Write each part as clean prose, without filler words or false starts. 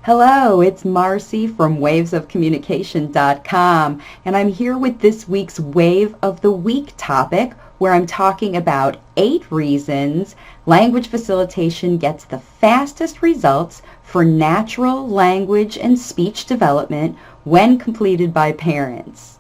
Hello, it's Marcy from wavesofcommunication.com, and I'm here with this week's Wave of the Week topic, where I'm talking about 8 reasons language facilitation gets the fastest results for natural language and speech development when completed by parents.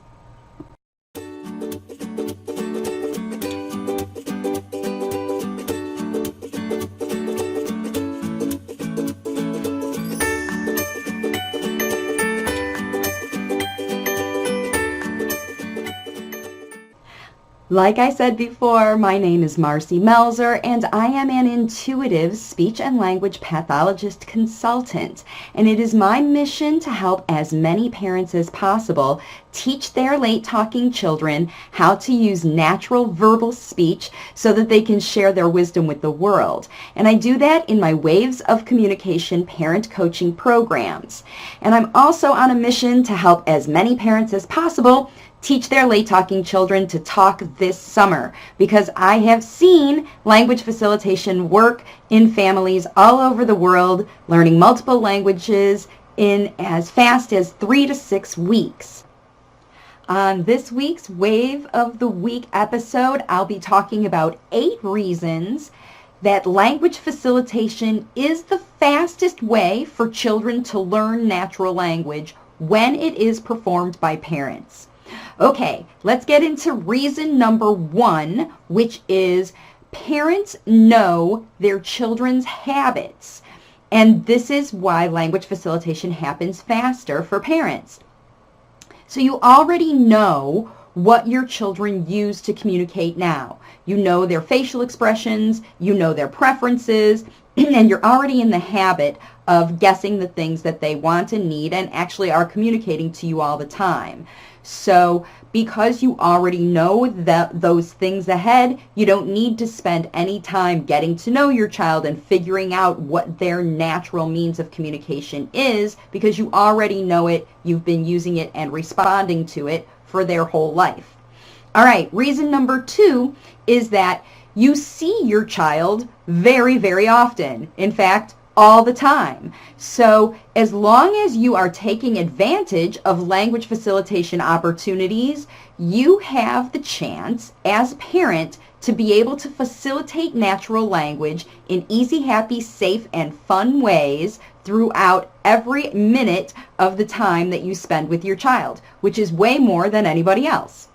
Like I said before, my name is Marcy Melzer, and I am an intuitive speech and language pathologist consultant. And it is my mission to help as many parents as possible teach their late-talking children how to use natural verbal speech so that they can share their wisdom with the world. And I do that in my Waves of Communication parent coaching programs. And I'm also on a mission to help as many parents as possible teach their late-talking children to talk this summer, because I have seen language facilitation work in families all over the world, learning multiple languages in as fast as 3 to 6 weeks. On this week's Wave of the Week episode, I'll be talking about 8 reasons that language facilitation is the fastest way for children to learn natural language when it is performed by parents. Okay, let's get into reason number 1, which is parents know their children's habits. And this is why language facilitation happens faster for parents. So you already know what your children use to communicate now. You know their facial expressions, you know their preferences, and you're already in the habit of guessing the things that they want and need and actually are communicating to you all the time. So because you already know those things ahead, you don't need to spend any time getting to know your child and figuring out what their natural means of communication is, because you already know it, you've been using it and responding to it for their whole life. All right, reason number 2 is that you see your child very, very often. In fact, all the time. So as long as you are taking advantage of language facilitation opportunities, you have the chance as a parent to be able to facilitate natural language in easy, happy, safe, and fun ways throughout every minute of the time that you spend with your child, which is way more than anybody else.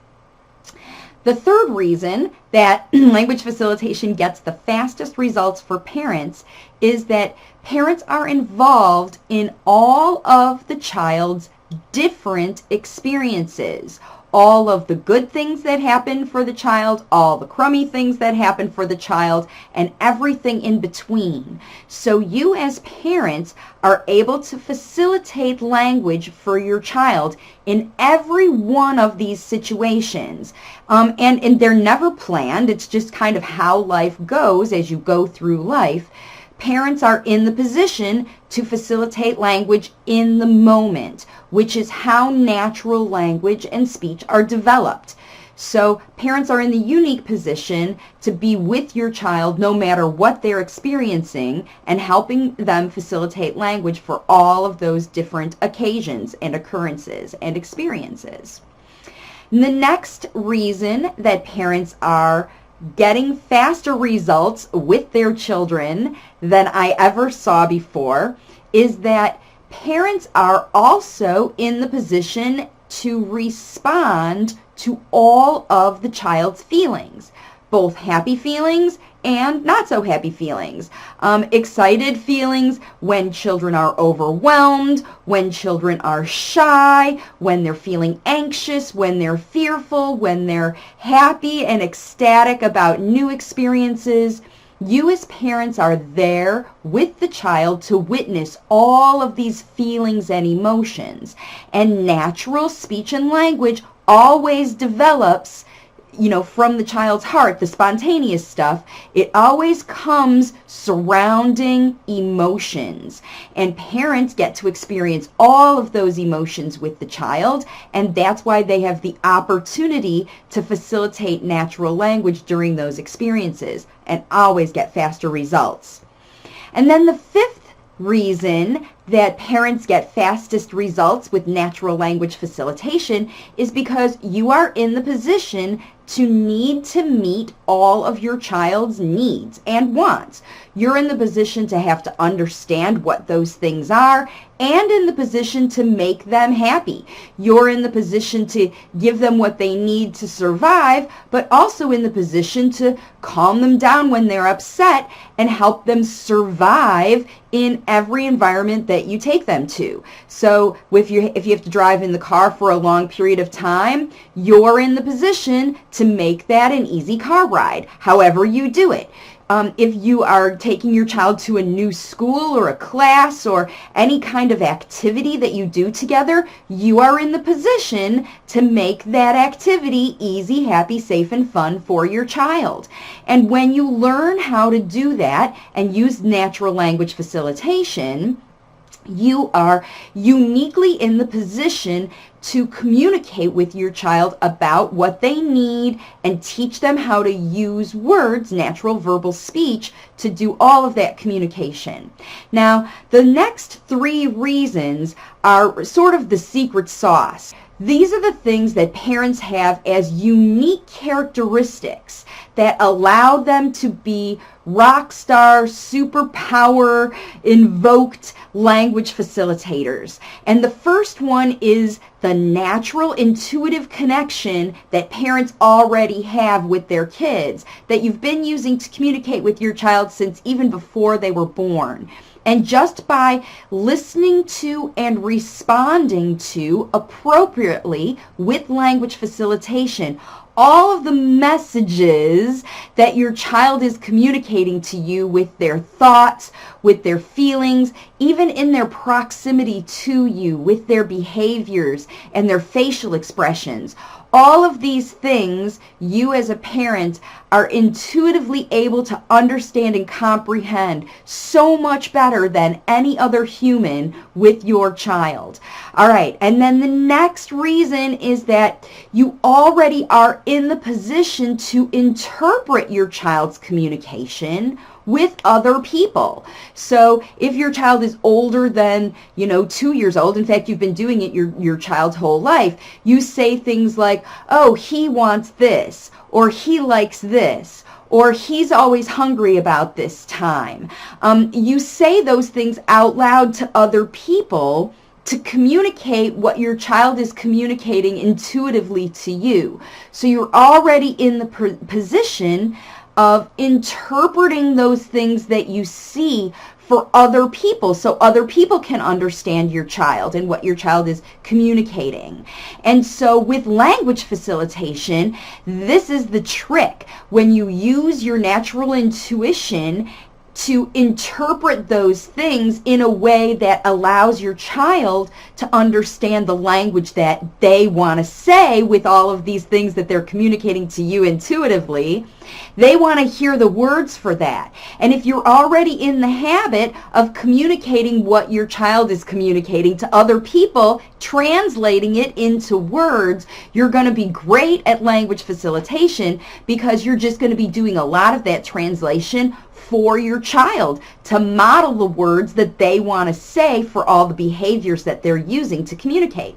The third reason that language facilitation gets the fastest results for parents is that parents are involved in all of the child's different experiences. All of the good things that happen for the child, all the crummy things that happen for the child, and everything in between. So you as parents are able to facilitate language for your child in every one of these situations. And they're never planned. It's just kind of how life goes as you go through life. Parents are in the position to facilitate language in the moment, which is how natural language and speech are developed. So parents are in the unique position to be with your child no matter what they're experiencing and helping them facilitate language for all of those different occasions and occurrences and experiences. And the next reason that parents are getting faster results with their children than I ever saw before is that parents are also in the position to respond to all of the child's feelings, both happy feelings and not so happy feelings. Excited feelings when children are overwhelmed, when children are shy, when they're feeling anxious, when they're fearful, when they're happy and ecstatic about new experiences. You as parents are there with the child to witness all of these feelings and emotions. And natural speech and language always develops, from the child's heart, the spontaneous stuff. It always comes surrounding emotions. And parents get to experience all of those emotions with the child, and that's why they have the opportunity to facilitate natural language during those experiences and always get faster results. And then the fifth reason that parents get fastest results with natural language facilitation is because you are in the position to need to meet all of your child's needs and wants. You're in the position to have to understand what those things are and in the position to make them happy. You're in the position to give them what they need to survive, but also in the position to calm them down when they're upset and help them survive in every environment that you take them to. So if you have to drive in the car for a long period of time, you're in the position to make that an easy car ride, however you do it. If you are taking your child to a new school or a class or any kind of activity that you do together, you are in the position to make that activity easy, happy, safe, and fun for your child. And when you learn how to do that and use natural language facilitation, you are uniquely in the position to communicate with your child about what they need and teach them how to use words, natural verbal speech, to do all of that communication. Now, the next 3 reasons are sort of the secret sauce. These are the things that parents have as unique characteristics that allow them to be rock star, superpower, invoked language facilitators. And the first one is the natural intuitive connection that parents already have with their kids, that you've been using to communicate with your child since even before they were born. And just by listening to and responding to appropriately with language facilitation, all of the messages that your child is communicating to you with their thoughts, with their feelings, even in their proximity to you, with their behaviors and their facial expressions. All of these things, you as a parent are intuitively able to understand and comprehend so much better than any other human with your child. All right, and then the next reason is that you already are in the position to interpret your child's communication with other people. So if your child is older than, 2 years old, in fact, you've been doing it your child's whole life, you say things like, oh, he wants this, or he likes this, or he's always hungry about this time. You say those things out loud to other people to communicate what your child is communicating intuitively to you. So you're already in the position of interpreting those things that you see for other people, so other people can understand your child and what your child is communicating. And so with language facilitation, this is the trick. When you use your natural intuition to interpret those things in a way that allows your child to understand the language that they want to say with all of these things that they're communicating to you intuitively, they want to hear the words for that. And if you're already in the habit of communicating what your child is communicating to other people, translating it into words, you're going to be great at language facilitation because you're just going to be doing a lot of that translation for your child to model the words that they want to say for all the behaviors that they're using to communicate.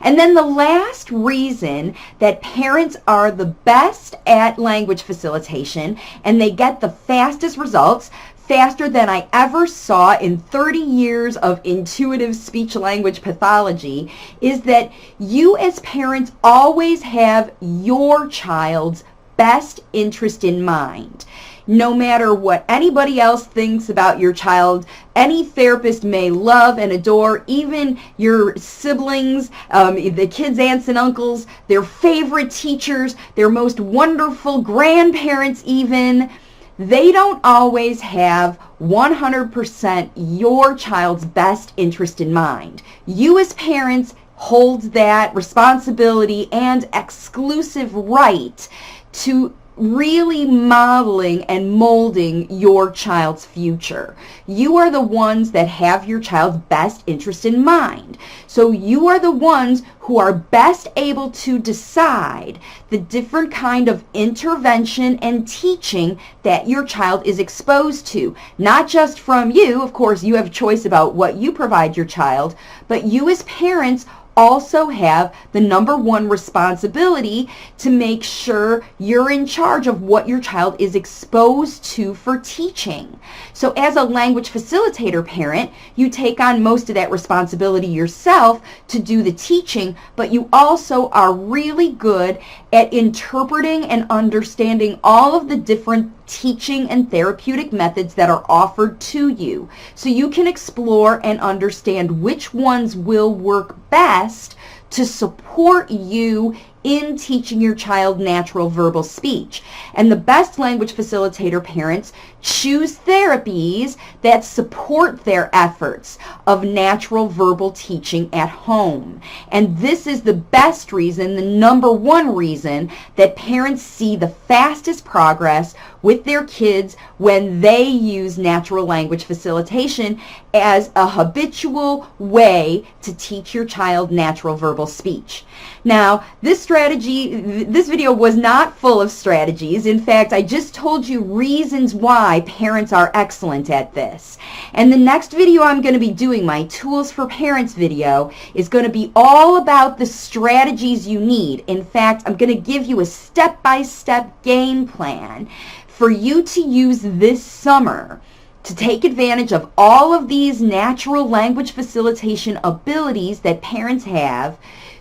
And then the last reason that parents are the best at language facilitation and they get the fastest results, faster than I ever saw in 30 years of intuitive speech language pathology, is that you as parents always have your child's best interest in mind. No matter what anybody else thinks about your child, any therapist may love and adore, even your siblings, the kids' aunts and uncles, their favorite teachers, their most wonderful grandparents even. They don't always have 100% your child's best interest in mind. You as parents hold that responsibility and exclusive right to really modeling and molding your child's future. You are the ones that have your child's best interest in mind. So you are the ones who are best able to decide the different kind of intervention and teaching that your child is exposed to. Not just from you, of course, you have choice about what you provide your child, but you as parents also have the number one responsibility to make sure you're in charge of what your child is exposed to for teaching. So as a language facilitator parent, you take on most of that responsibility yourself to do the teaching, but you also are really good at interpreting and understanding all of the different teaching and therapeutic methods that are offered to you. So you can explore and understand which ones will work best to support you in teaching your child natural verbal speech. And the best language facilitator parents choose therapies that support their efforts of natural verbal teaching at home. And this is the best reason, the number one reason, that parents see the fastest progress with their kids when they use natural language facilitation as a habitual way to teach your child natural verbal speech. Now, this video was not full of strategies. In fact, I just told you reasons why parents are excellent at this. And the next video I'm going to be doing, my Tools for Parents video, is going to be all about the strategies you need. In fact, I'm going to give you a step-by-step game plan for you to use this summer to take advantage of all of these natural language facilitation abilities that parents have,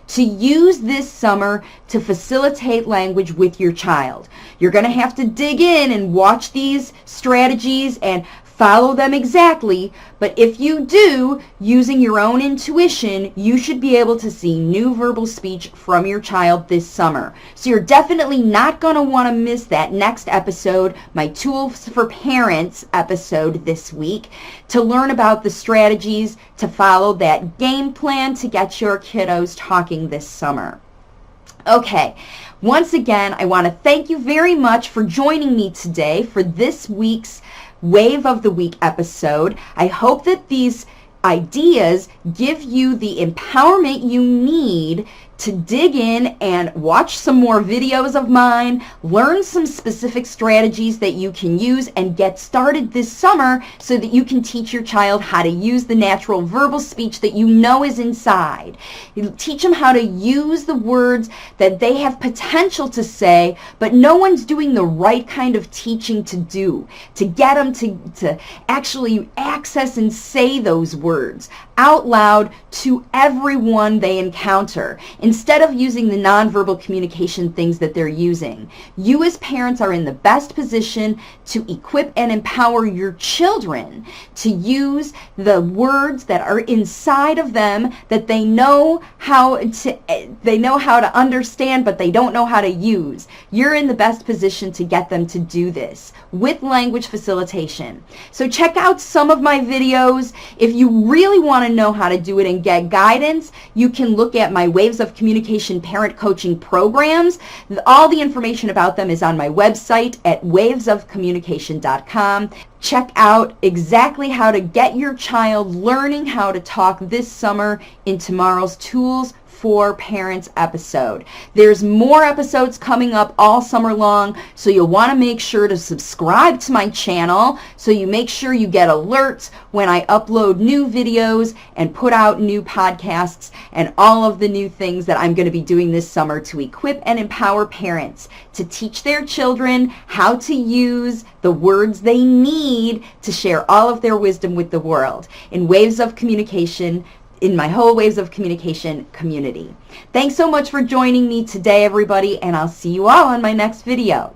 to use this summer to facilitate language with your child. You're going to have to dig in and watch these strategies and follow them exactly, but if you do, using your own intuition, you should be able to see new verbal speech from your child this summer. So you're definitely not going to want to miss that next episode, my Tools for Parents episode this week, to learn about the strategies to follow that game plan to get your kiddos talking this summer. Okay, once again, I want to thank you very much for joining me today for this week's Wave of the Week episode. I hope that these ideas give you the empowerment you need to dig in and watch some more videos of mine, learn some specific strategies that you can use, and get started this summer so that you can teach your child how to use the natural verbal speech that you know is inside. You teach them how to use the words that they have potential to say, but no one's doing the right kind of teaching to do, to get them to actually access and say those words out loud to everyone they encounter, instead of using the nonverbal communication things that they're using. You as parents are in the best position to equip and empower your children to use the words that are inside of them that they know how to understand, but they don't know how to use. You're in the best position to get them to do this with language facilitation. So check out some of my videos. If you really want to know how to do it and get guidance, you can look at my Waves of Communication parent coaching programs. All the information about them is on my website at wavesofcommunication.com. Check out exactly how to get your child learning how to talk this summer in tomorrow's Tools for Parents episode. There's more episodes coming up all summer long, so you'll want to make sure to subscribe to my channel so you make sure you get alerts when I upload new videos and put out new podcasts and all of the new things that I'm going to be doing this summer to equip and empower parents to teach their children how to use the words they need to share all of their wisdom with the world in Waves of Communication, in my whole Waves of Communication community. Thanks so much for joining me today, everybody, and I'll see you all on my next video.